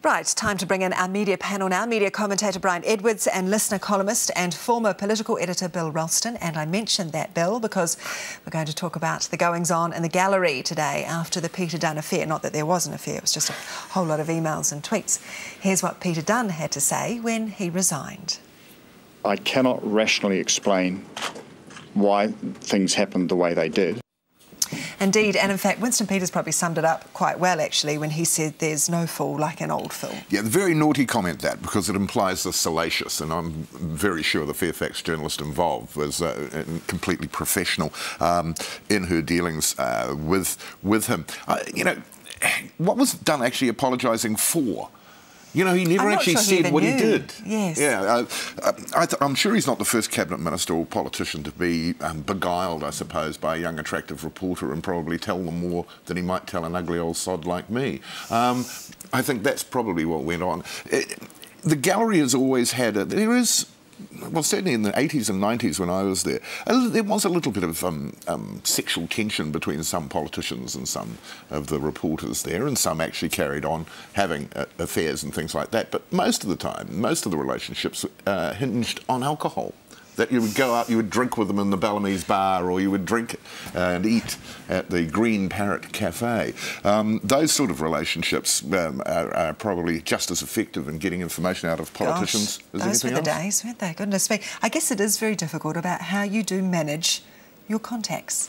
Right, time to bring in our media panel now. Media commentator Brian Edwards and listener columnist and former political editor Bill Ralston. And I mentioned that, Bill, because we're going to talk about the goings-on in the gallery today after the Peter Dunne affair. Not that there was an affair, it was just a whole lot of emails and tweets. Here's what Peter Dunne had to say when he resigned. I cannot rationally explain why things happened the way they did. Indeed, and in fact, Winston Peters probably summed it up quite well, actually, when he said there's no fool like an old fool. Yeah, the very naughty comment, that, because it implies the salacious, and I'm very sure the Fairfax journalist involved was completely professional in her dealings with him. You know, what was Dunne actually apologising for? You know, he never actually said what he did. Yes. Yeah, I'm sure he's not the first cabinet minister or politician to be beguiled, I suppose, by a young, attractive reporter and probably tell them more than he might tell an ugly old sod like me. I think that's probably what went on. The gallery has always had well, certainly in the 80s and 90s when I was there was a little bit of sexual tension between some politicians and some of the reporters there, and some actually carried on having affairs and things like that. But most of the time, most of the relationships hinged on alcohol. That you would go out, you would drink with them in the Bellamy's bar, or you would drink and eat at the Green Parrot Cafe. Those sort of relationships are probably just as effective in getting information out of politicians as anything else. Those were the days, weren't they? Goodness me. I guess it is very difficult about how you do manage your contacts.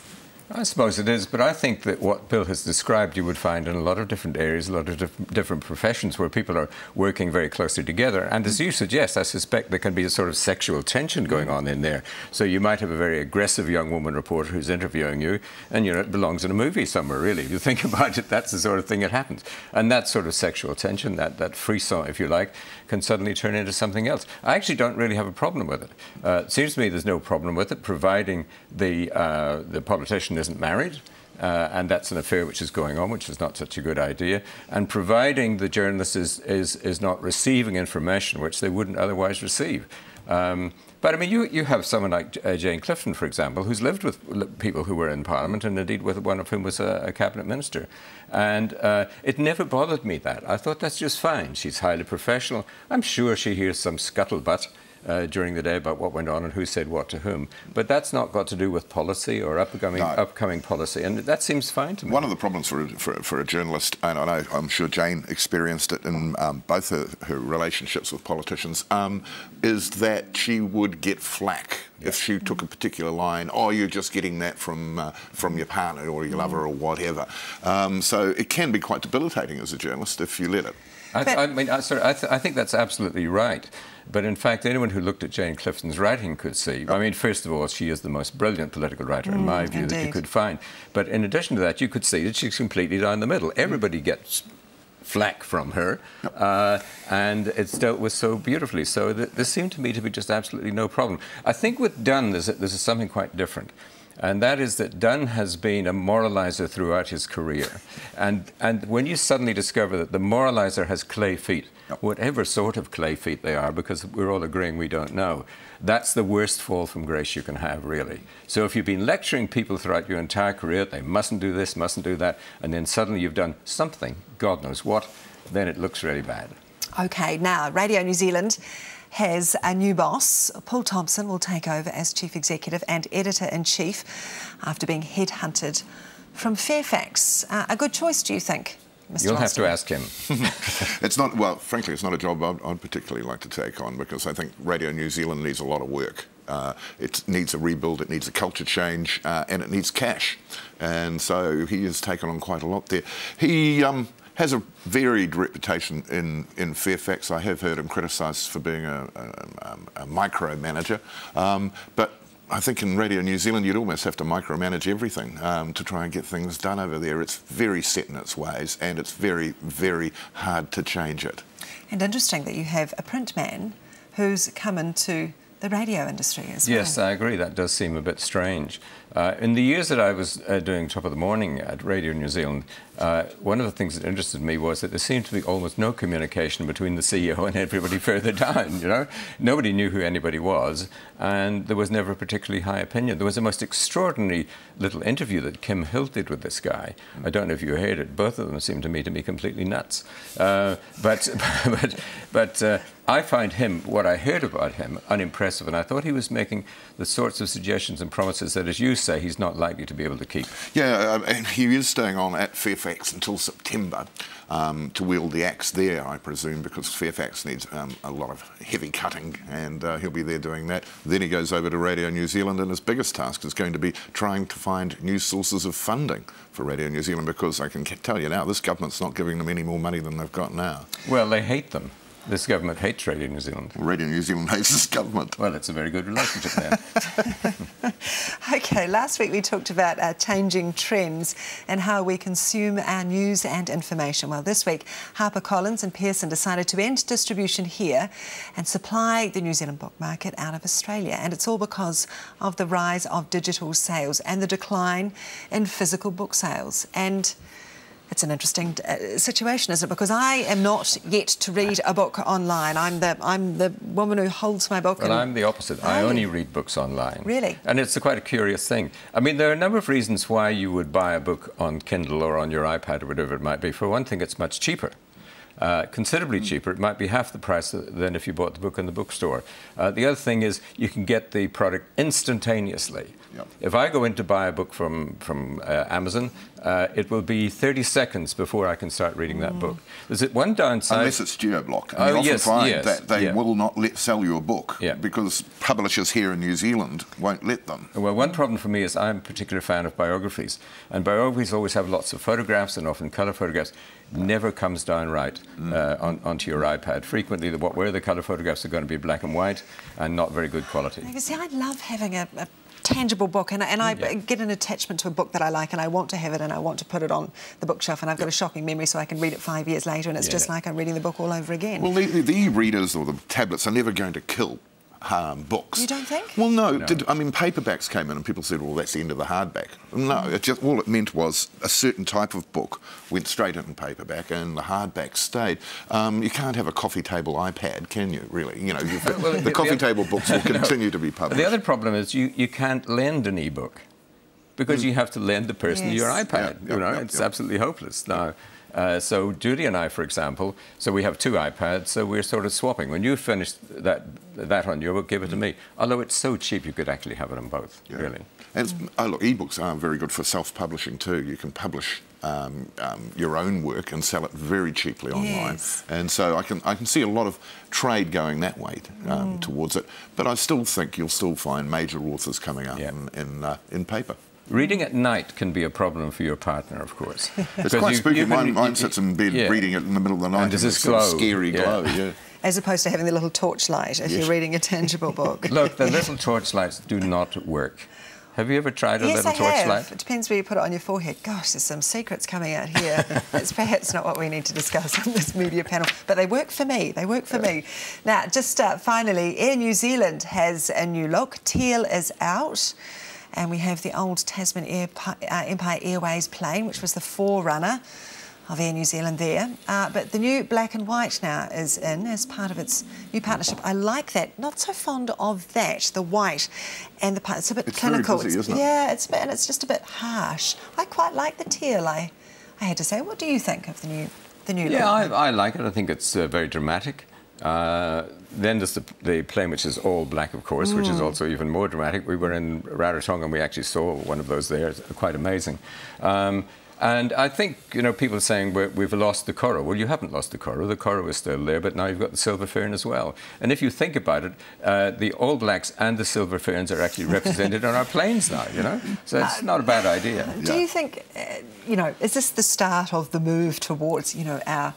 I suppose it is, but I think that what Bill has described you would find in a lot of different areas, a lot of different professions where people are working very closely together. And as you suggest, I suspect there can be a sort of sexual tension going on in there. So you might have a very aggressive young woman reporter who's interviewing you, and you know, it belongs in a movie somewhere, really. If you think about it, that's the sort of thing that happens. And that sort of sexual tension, that frisson, if you like, can suddenly turn into something else. I actually don't really have a problem with it. It seems to me there's no problem with it, providing the politician isn't married, and that's an affair which is going on, which is not such a good idea, and providing the journalist is not receiving information which they wouldn't otherwise receive. But I mean, you have someone like Jane Clifton, for example, who's lived with people who were in Parliament, and indeed with one of whom was a cabinet minister. And it never bothered me that. I thought that's just fine. She's highly professional. I'm sure she hears some scuttlebutt during the day about what went on and who said what to whom. But that's not got to do with policy or upcoming policy, and that seems fine to me. One of the problems for a journalist, and I'm sure Jane experienced it in both her relationships with politicians, is that she would get flack if she took a particular line. Oh, you're just getting that from your partner or your lover or whatever. So it can be quite debilitating as a journalist if you let it. I think that's absolutely right. But in fact, anyone who looked at Jane Clifton's writing could see, I mean, first of all, she is the most brilliant political writer, in my view, that you could find. But in addition to that, you could see that she's completely down the middle. Everybody gets flack from her, and it's dealt with so beautifully. So there seemed to me to be just absolutely no problem. I think with Dunne, there's something quite different. And that is that Dunne has been a moraliser throughout his career. And when you suddenly discover that the moraliser has clay feet, whatever sort of clay feet they are, because we're all agreeing we don't know, that's the worst fall from grace you can have, really. So if you've been lecturing people throughout your entire career, they mustn't do this, mustn't do that, and then suddenly you've done something, God knows what, then it looks really bad. OK, now, Radio New Zealand has a new boss. Paul Thompson will take over as Chief Executive and Editor-in-Chief after being headhunted from Fairfax. A good choice, do you think, Mr. You'll have to ask him. It's not, well, frankly, it's not a job I'd particularly like to take on, because I think Radio New Zealand needs a lot of work. It needs a rebuild, it needs a culture change, and it needs cash. And so he has taken on quite a lot there. He has a varied reputation in Fairfax. I have heard him criticised for being a micromanager, but I think in Radio New Zealand you'd almost have to micromanage everything to try and get things done over there. It's very set in its ways, and it's very, very hard to change it. And interesting that you have a print man who's come in to the radio industry as well. Yes, I agree. That does seem a bit strange. In the years that I was doing Top of the Morning at Radio New Zealand, one of the things that interested me was that there seemed to be almost no communication between the CEO and everybody further down, you know. Nobody knew who anybody was, and there was never a particularly high opinion. There was a most extraordinary little interview that Kim Hilt did with this guy. I don't know if you heard it. Both of them seemed to me completely nuts. But I find him, what I heard about him, unimpressive, and I thought he was making the sorts of suggestions and promises that, as you say, he's not likely to be able to keep. Yeah, and he is staying on at Fairfax until September to wield the axe there, I presume, because Fairfax needs a lot of heavy cutting, and he'll be there doing that. Then he goes over to Radio New Zealand, and his biggest task is going to be trying to find new sources of funding for Radio New Zealand, because I can tell you now, this government's not giving them any more money than they've got now. Well, they hate them. This government hates Radio New Zealand. Radio New Zealand hates this government. Well, it's a very good relationship then. OK, last week we talked about changing trends and how we consume our news and information. Well, this week, HarperCollins and Pearson decided to end distribution here and supply the New Zealand book market out of Australia. And it's all because of the rise of digital sales and the decline in physical book sales. And it's an interesting situation, isn't it? Because I am not yet to read a book online. I'm the woman who holds my book. Well, I'm the opposite. I only read books online. Really? And it's quite a curious thing. I mean, there are a number of reasons why you would buy a book on Kindle or on your iPad or whatever it might be. For one thing, it's much cheaper. Considerably cheaper. It might be half the price than if you bought the book in the bookstore. The other thing is you can get the product instantaneously. Yep. If I go in to buy a book from Amazon, it will be 30 seconds before I can start reading that book. There's one downside. Unless it's geo-block. And you often find that they will not sell you a book because publishers here in New Zealand won't let them. Well, one problem for me is I'm a particular fan of biographies. And biographies always have lots of photographs and often colour photographs. Never comes down right onto your iPad. Frequently, where the colour photographs are going to be black and white and not very good quality. You see, I love having a tangible book, and I get an attachment to a book that I like, and I want to have it, and I want to put it on the bookshelf, and I've got a shocking memory, so I can read it 5 years later, and it's just like I'm reading the book all over again. Well, the e-readers or the tablets are never going to kill books. You don't think? Well, no. I mean, paperbacks came in and people said, well, that's the end of the hardback. No, all it meant was a certain type of book went straight into paperback and the hardback stayed. You can't have a coffee table iPad, can you, really? You know, the coffee table books will continue to be published. The other problem is you can't lend an e-book because you have to lend the person your iPad. It's absolutely hopeless. Now, so Judy and I, for example, so we have two iPads, so we're sort of swapping. When you finish that on your book, give it to me. Although it's so cheap, you could actually have it on both, really. And look, e-books are very good for self-publishing too. You can publish your own work and sell it very cheaply online. And so I can see a lot of trade going that way towards it. But I still think you'll still find major authors coming out in paper. Reading at night can be a problem for your partner, of course. It's quite spooky. Mine sits in bed reading it in the middle of the night. And there's this glow. Scary glow, As opposed to having the little torchlight if you're reading a tangible book. Look, the little torchlights do not work. Have you ever tried a little torchlight? Yes, it depends where you put it on your forehead. Gosh, there's some secrets coming out here. It's perhaps not what we need to discuss on this media panel, but they work for me. They work for me. Now, just finally, Air New Zealand has a new look. Teal is out. And we have the old Tasman Empire Airways plane, which was the forerunner of Air New Zealand there. But the new black and white now is in as part of its new partnership. I like that. Not so fond of that, the white and the part. It's a bit clinical. Very busy, isn't it? Yeah, it's just a bit harsh. I quite like the teal. I had to say. What do you think of the new look? Yeah, I like it. I think it's very dramatic. Then there's the plane, which is all black, of course, which is also even more dramatic. We were in Rarotonga and we actually saw one of those there. It's quite amazing. And I think, people are saying we've lost the Coro. Well, you haven't lost the Coro. The Coro is still there, but now you've got the Silver Fern as well. And if you think about it, the All Blacks and the Silver Ferns are actually represented on our planes now, So it's not a bad idea. Do you think, is this the start of the move towards, our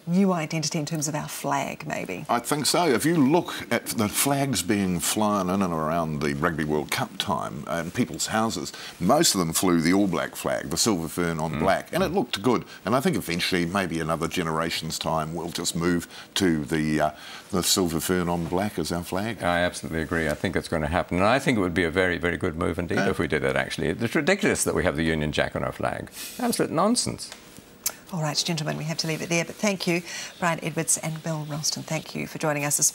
new identity in terms of our flag, maybe. I think so. If you look at the flags being flown in and around the Rugby World Cup time in people's houses, most of them flew the All Black flag, the silver fern on black, and it looked good. And I think eventually, maybe another generation's time, we'll just move to the silver fern on black as our flag. I absolutely agree. I think it's going to happen. And I think it would be a very, very good move indeed if we did it, actually. It's ridiculous that we have the Union Jack on our flag. Absolute nonsense. All right, gentlemen, we have to leave it there. But thank you, Brian Edwards and Bill Ralston. Thank you for joining us this morning.